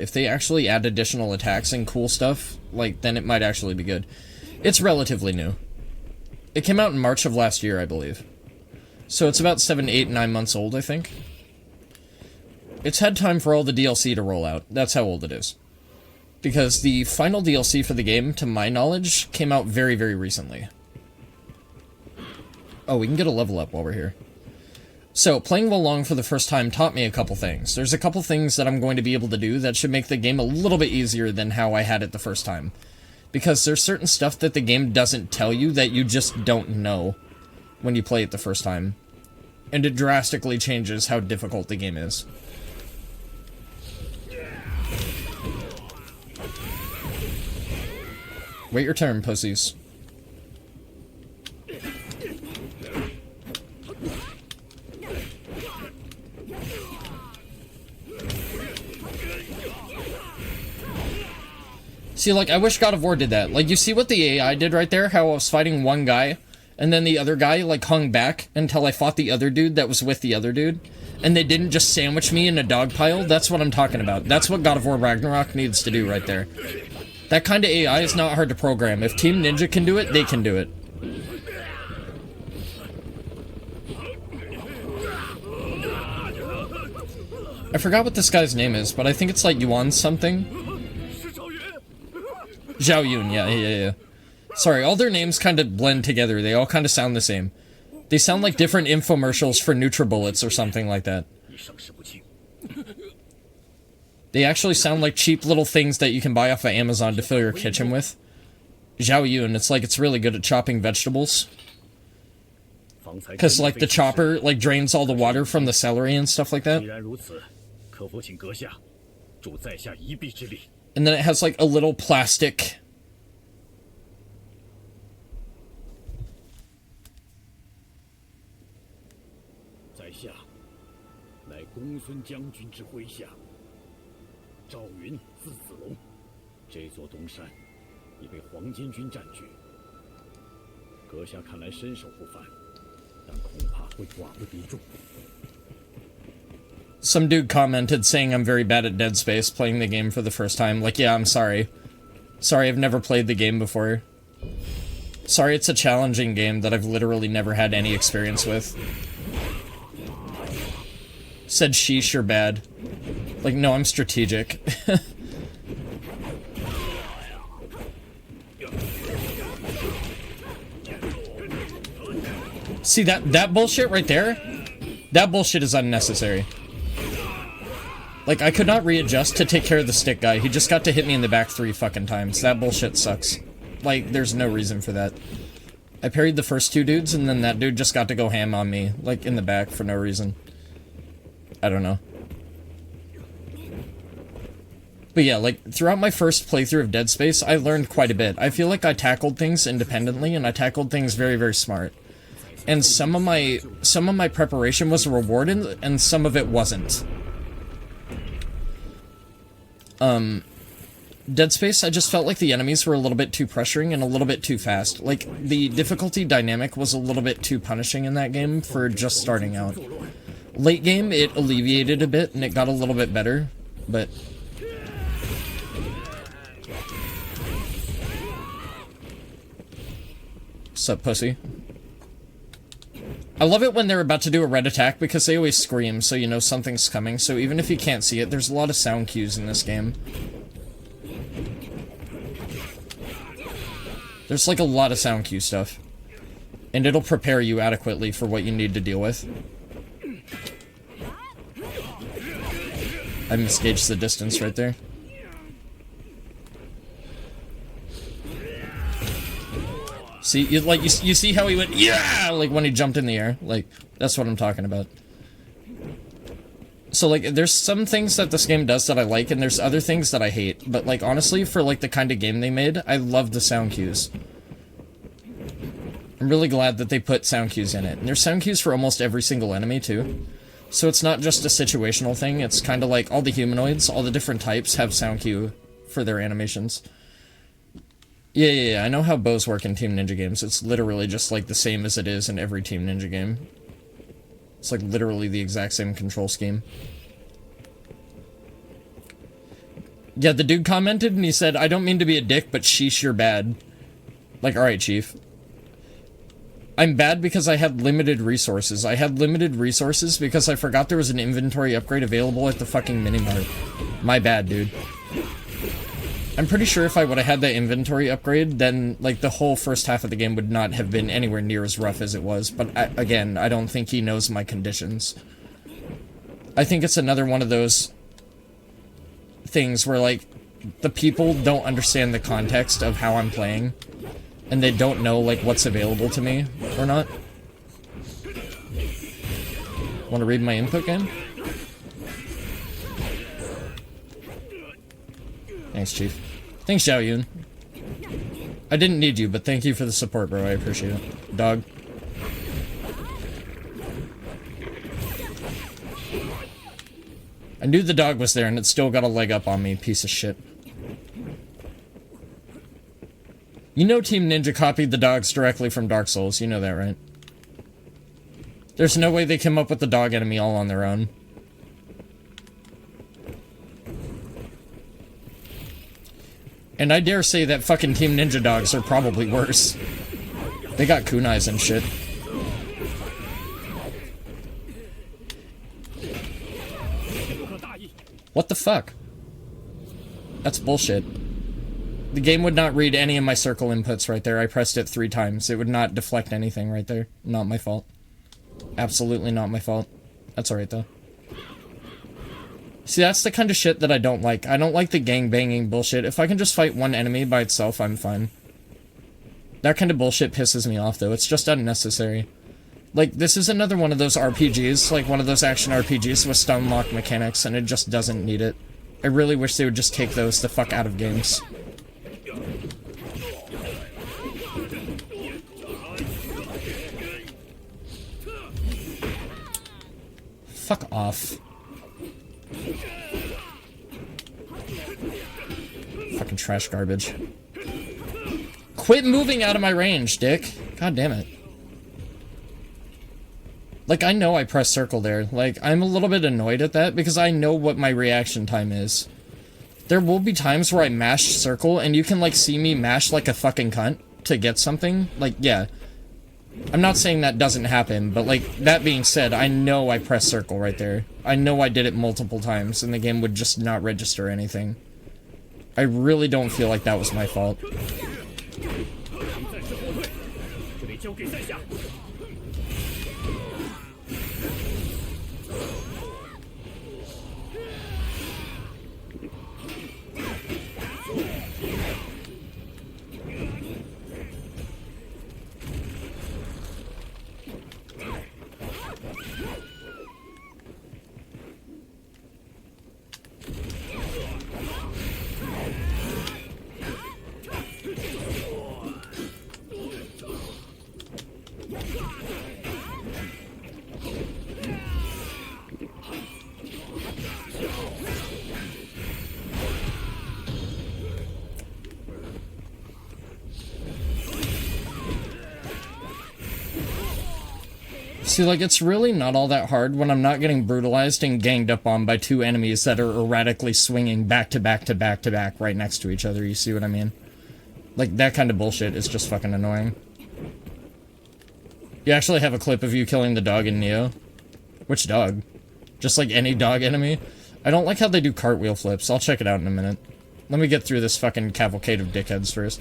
If they actually add additional attacks and cool stuff, like, then it might actually be good. It's relatively new. It came out in March of last year, I believe. So it's about 7, 8, 9 months old, I think. It's had time for all the DLC to roll out. That's how old it is. Because the final DLC for the game, to my knowledge, came out very, very recently. Oh, we can get a level up while we're here. So, playing Wo Long for the first time taught me a couple things. There's a couple things that I'm going to be able to do that should make the game a little bit easier than how I had it the first time. Because there's certain stuff that the game doesn't tell you that you just don't know when you play it the first time. And it drastically changes how difficult the game is. Wait your turn, pussies. See, like, I wish God of War did that. Like, you see what the AI did right there? How I was fighting one guy, and then the other guy, like, hung back until I fought the other dude that was with the other dude. And they didn't just sandwich me in a dog pile? That's what I'm talking about. That's what God of War Ragnarok needs to do right there. That kind of AI is not hard to program. If Team Ninja can do it, they can do it. I forgot what this guy's name is, but I think it's like Yuan something. Zhuyan, yeah. Sorry, all their names kind of blend together. They all kind of sound the same. They sound like different infomercials for NutriBullets or something like that. They actually sound like cheap little things that you can buy off of Amazon to fill your kitchen with. Zhuyan, it's like it's really good at chopping vegetables. Because, like, the chopper, like, drains all the water from the celery and stuff like that. And then it has, like, a little plastic... Some dude commented saying I'm very bad at Dead Space playing the game for the first time. Like, yeah, I'm sorry. Sorry, I've never played the game before. Sorry, it's a challenging game that I've literally never had any experience with. Said sheesh, you're bad. Like, no, I'm strategic. See, that bullshit right there? That bullshit is unnecessary. Like, I could not readjust to take care of the stick guy. He just got to hit me in the back 3 fucking times. That bullshit sucks. Like, there's no reason for that. I parried the first 2 dudes, and then that dude just got to go ham on me, like, in the back for no reason. I don't know. But yeah, like, throughout my first playthrough of Dead Space, I learned quite a bit. I feel like I tackled things independently, and I tackled things very, very smart. And some of my preparation was rewarded, and some of it wasn't. Dead Space, I just felt like the enemies were a little bit too pressuring and a little bit too fast. Like, the difficulty dynamic was a little bit too punishing in that game for just starting out. Late game, it alleviated a bit, and it got a little bit better, but... Sup, pussy? I love it when they're about to do a red attack because they always scream, so you know something's coming. So even if you can't see it, there's a lot of sound cues in this game. There's like a lot of sound cue stuff. And it'll prepare you adequately for what you need to deal with. I misgauged the distance right there. See, you see how he went, yeah, like when he jumped in the air. Like, that's what I'm talking about. So, like, there's some things that this game does that I like, and there's other things that I hate. But, like, honestly, for, like, the kind of game they made, I love the sound cues. I'm really glad that they put sound cues in it. And there's sound cues for almost every single enemy, too. So it's not just a situational thing, it's kind of like all the humanoids, all the different types have sound cue for their animations. Yeah, I know how bows work in Team Ninja games. It's literally just like the same as it is in every Team Ninja game. It's like literally the exact same control scheme. Yeah, the dude commented and he said, I don't mean to be a dick, but sheesh, you're bad. Like, alright, chief. I'm bad because I had limited resources. I had limited resources because I forgot there was an inventory upgrade available at the fucking minimart. My bad, dude. I'm pretty sure if I would have had that inventory upgrade, then, like, the whole first half of the game would not have been anywhere near as rough as it was. But, again, I don't think he knows my conditions. I think it's another one of those things where, like, the people don't understand the context of how I'm playing. And they don't know, like, what's available to me or not. Want to read my input game? Thanks, Chief. Thanks, Zhuyan. I didn't need you, but thank you for the support, bro. I appreciate it. Dog. I knew the dog was there, and it still got a leg up on me, piece of shit. You know Team Ninja copied the dogs directly from Dark Souls. You know that, right? There's no way they came up with the dog enemy all on their own. And I dare say that fucking Team Ninja dogs are probably worse. They got kunais and shit. What the fuck? That's bullshit. The game would not read any of my circle inputs right there. I pressed it 3 times. It would not deflect anything right there. Not my fault. Absolutely not my fault. That's alright, though. See, that's the kind of shit that I don't like. I don't like the gang-banging bullshit. If I can just fight one enemy by itself, I'm fine. That kind of bullshit pisses me off, though. It's just unnecessary. Like, this is another one of those RPGs, like one of those action RPGs with stun lock mechanics, and it just doesn't need it. I really wish they would just take those the fuck out of games. Fuck off. Fucking trash garbage. Quit moving out of my range, dick. God damn it. Like, I know I pressed circle there. Like, I'm a little bit annoyed at that because I know what my reaction time is. There will be times where I mash circle and you can, like, see me mash like a fucking cunt to get something. Like, yeah. I'm not saying that doesn't happen, but, like, that being said, I know I pressed circle right there. I know I did it multiple times, and the game would just not register anything. I really don't feel like that was my fault. See, like, it's really not all that hard when I'm not getting brutalized and ganged up on by 2 enemies that are erratically swinging back to back to back to back right next to each other, you see what I mean? Like, that kind of bullshit is just fucking annoying. You actually have a clip of you killing the dog in Neo? Which dog? Just like any dog enemy? I don't like how they do cartwheel flips. I'll check it out in a minute. Let me get through this fucking cavalcade of dickheads first.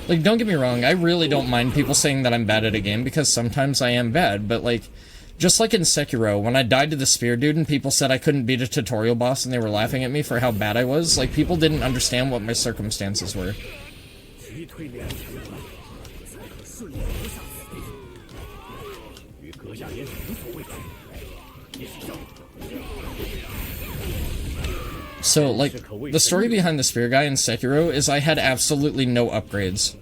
Like, don't get me wrong, I really don't mind people saying that I'm bad at a game, because sometimes I am bad, but, like, just like in Sekiro, when I died to the spear dude and people said I couldn't beat a tutorial boss and they were laughing at me for how bad I was, like, people didn't understand what my circumstances were. So, like, the story behind the spear guy in Sekiro is I had absolutely no upgrades.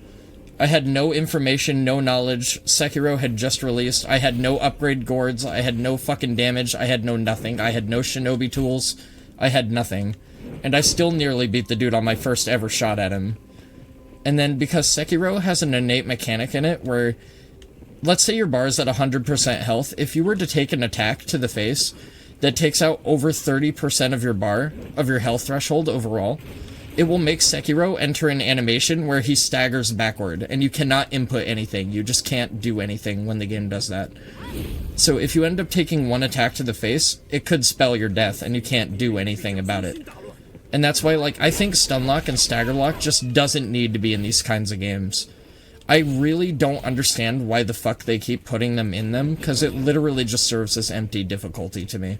I had no information, no knowledge. Sekiro had just released. I had no upgrade gourds. I had no fucking damage. I had no nothing. I had no shinobi tools. I had nothing. And I still nearly beat the dude on my first ever shot at him. And then, because Sekiro has an innate mechanic in it where, let's say your bar is at 100% health, if you were to take an attack to the face, that takes out over 30% of your bar, of your health threshold overall, it will make Sekiro enter an animation where he staggers backward, and you cannot input anything. You just can't do anything when the game does that. So if you end up taking one attack to the face, it could spell your death, and you can't do anything about it. And that's why, like, I think Stunlock and Staggerlock just doesn't need to be in these kinds of games. I really don't understand why the fuck they keep putting them in them, because it literally just serves as empty difficulty to me.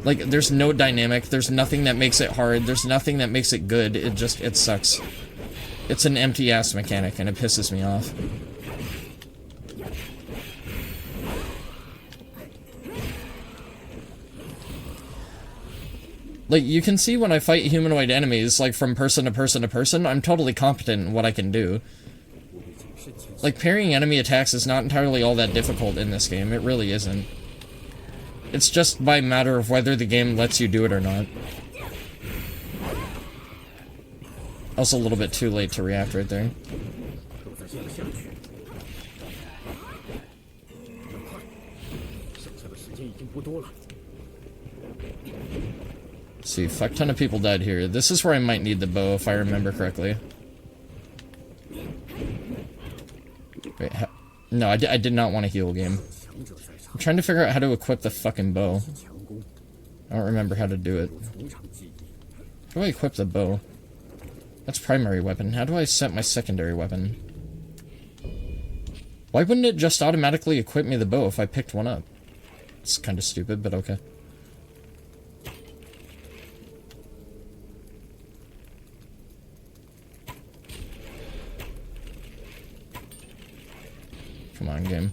Like, there's no dynamic, there's nothing that makes it hard, there's nothing that makes it good, it sucks. It's an empty-ass mechanic, and it pisses me off. Like, you can see when I fight humanoid enemies, like, from person to person to person, I'm totally competent in what I can do. Like, parrying enemy attacks is not entirely all that difficult in this game, it really isn't. It's just by matter of whether the game lets you do it or not. I was a little bit too late to react right there. See, fuck ton of people died here. This is where I might need the bow, if I remember correctly. Wait, no, I did not want a heal game. I'm trying to figure out how to equip the fucking bow. I don't remember how to do it. How do I equip the bow? That's primary weapon. How do I set my secondary weapon? Why wouldn't it just automatically equip me the bow if I picked one up? It's kind of stupid, but okay. Come on, game.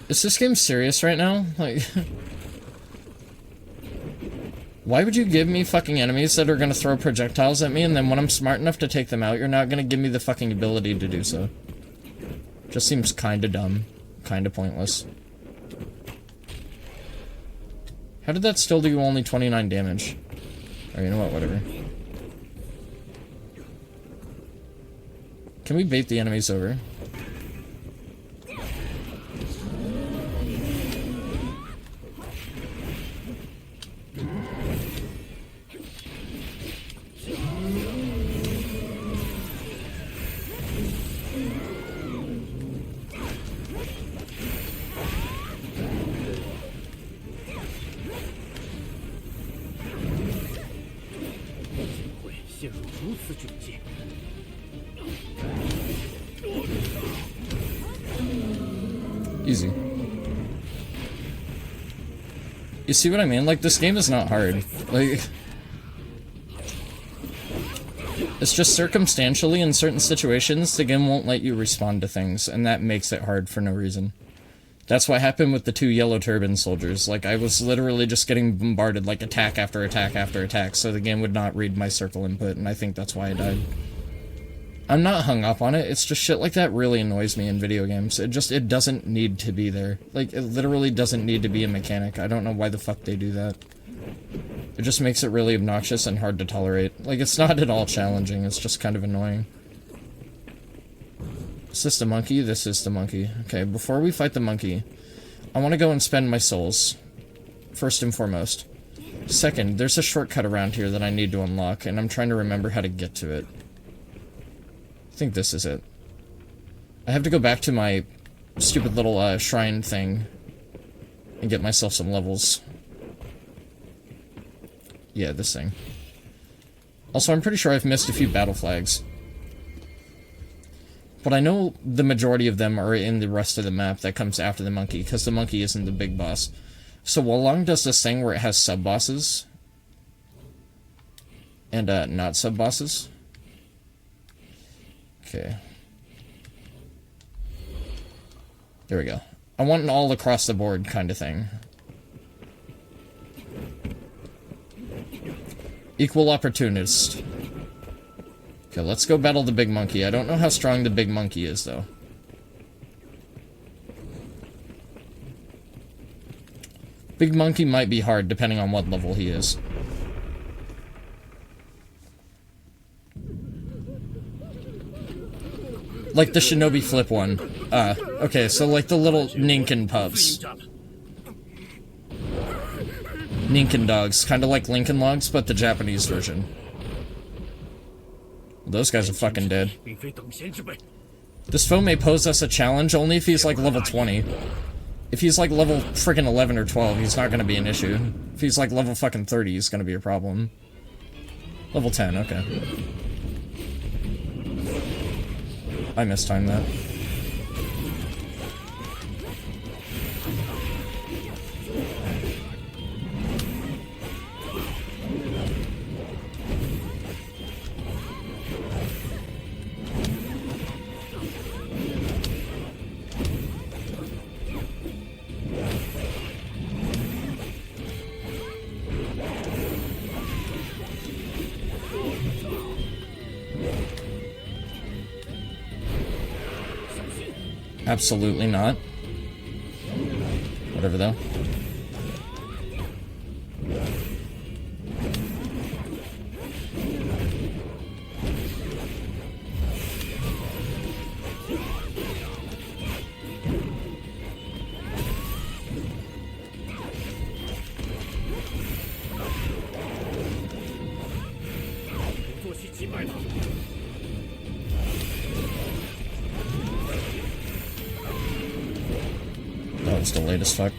Is this game serious right now? Like, why would you give me fucking enemies that are gonna throw projectiles at me, and then when I'm smart enough to take them out, you're not gonna give me the fucking ability to do so? Just seems kinda dumb. Kinda pointless. How did that still do only 29 damage? Oh, you know what, whatever. Can we bait the enemies over? Easy. You see what I mean? Like, this game is not hard. Like, it's just circumstantially in certain situations, the game won't let you respond to things, and that makes it hard for no reason. That's what happened with the 2 yellow turban soldiers. Like, I was literally just getting bombarded, like, attack after attack after attack, so the game would not read my circle input, and I think that's why I died. I'm not hung up on it, it's just shit like that really annoys me in video games. It doesn't need to be there. Like, it literally doesn't need to be a mechanic. I don't know why the fuck they do that. It just makes it really obnoxious and hard to tolerate. Like, it's not at all challenging, it's just kind of annoying. Is this the monkey? This is the monkey. Okay, before we fight the monkey, I want to go and spend my souls. First and foremost. Second, there's a shortcut around here that I need to unlock, and I'm trying to remember how to get to it. I think this is it. I have to go back to my stupid little shrine thing and get myself some levels. Yeah, this thing. Also, I'm pretty sure I've missed a few battle flags. But I know the majority of them are in the rest of the map that comes after the monkey, because the monkey isn't the big boss. So Wolong does this thing where it has sub-bosses. And, not sub-bosses. Okay. There we go. I want an all across the board kind of thing. Equal opportunist. Okay, let's go battle the big monkey. I don't know how strong the big monkey is, though. Big monkey might be hard, depending on what level he is. Like the shinobi flip one. Okay, so like the little Ninken pups. Ninken dogs, kind of like Lincoln Logs, but the Japanese version. Those guys are fucking dead. This foe may pose us a challenge only if he's like level 20. If he's like level friggin' 11 or 12, he's not gonna be an issue. If he's like level fucking 30, he's gonna be a problem. Level 10, okay. I mistimed that. Absolutely not. Whatever though. That was delayed as fuck.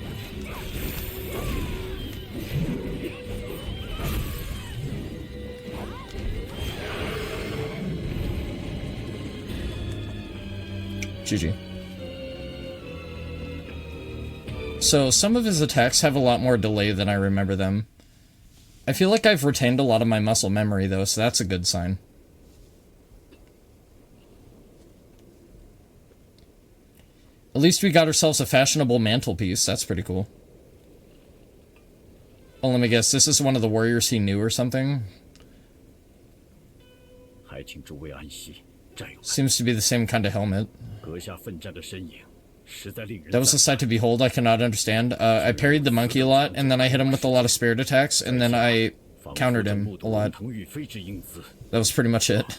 GG. So, some of his attacks have a lot more delay than I remember them. I feel like I've retained a lot of my muscle memory, though, so that's a good sign. At least we got ourselves a fashionable mantelpiece. That's pretty cool. Oh, let me guess. This is one of the warriors he knew or something? Seems to be the same kind of helmet. That was a sight to behold. I cannot understand. I parried the monkey a lot, and then I hit him with a lot of spirit attacks, and then I countered him a lot. That was pretty much it.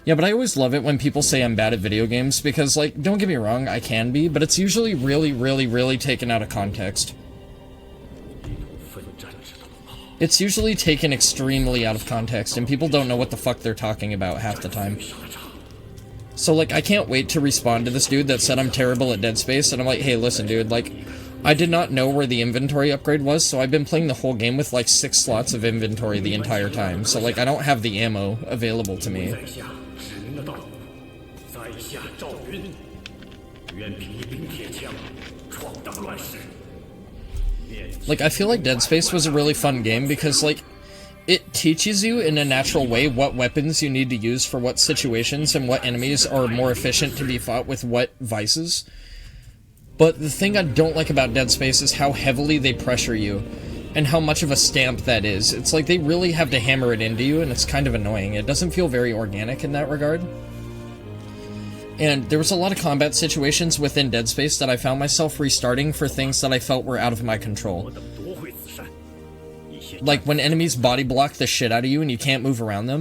Yeah, but I always love it when people say I'm bad at video games, because, like, don't get me wrong, I can be, but it's usually really, really, really taken out of context. It's usually taken extremely out of context, and people don't know what the fuck they're talking about half the time. So, like, I can't wait to respond to this dude that said I'm terrible at Dead Space, and I'm like, hey, listen, dude, like, I did not know where the inventory upgrade was, so I've been playing the whole game with, like, 6 slots of inventory the entire time, so, like, I don't have the ammo available to me. Like, I feel like Dead Space was a really fun game because, like, it teaches you in a natural way what weapons you need to use for what situations and what enemies are more efficient to be fought with what vices. But the thing I don't like about Dead Space is how heavily they pressure you and how much of a stamp that is. It's like they really have to hammer it into you, and it's kind of annoying. It doesn't feel very organic in that regard. And there was a lot of combat situations within Dead Space that I found myself restarting for things that I felt were out of my control. Like when enemies body block the shit out of you and you can't move around them.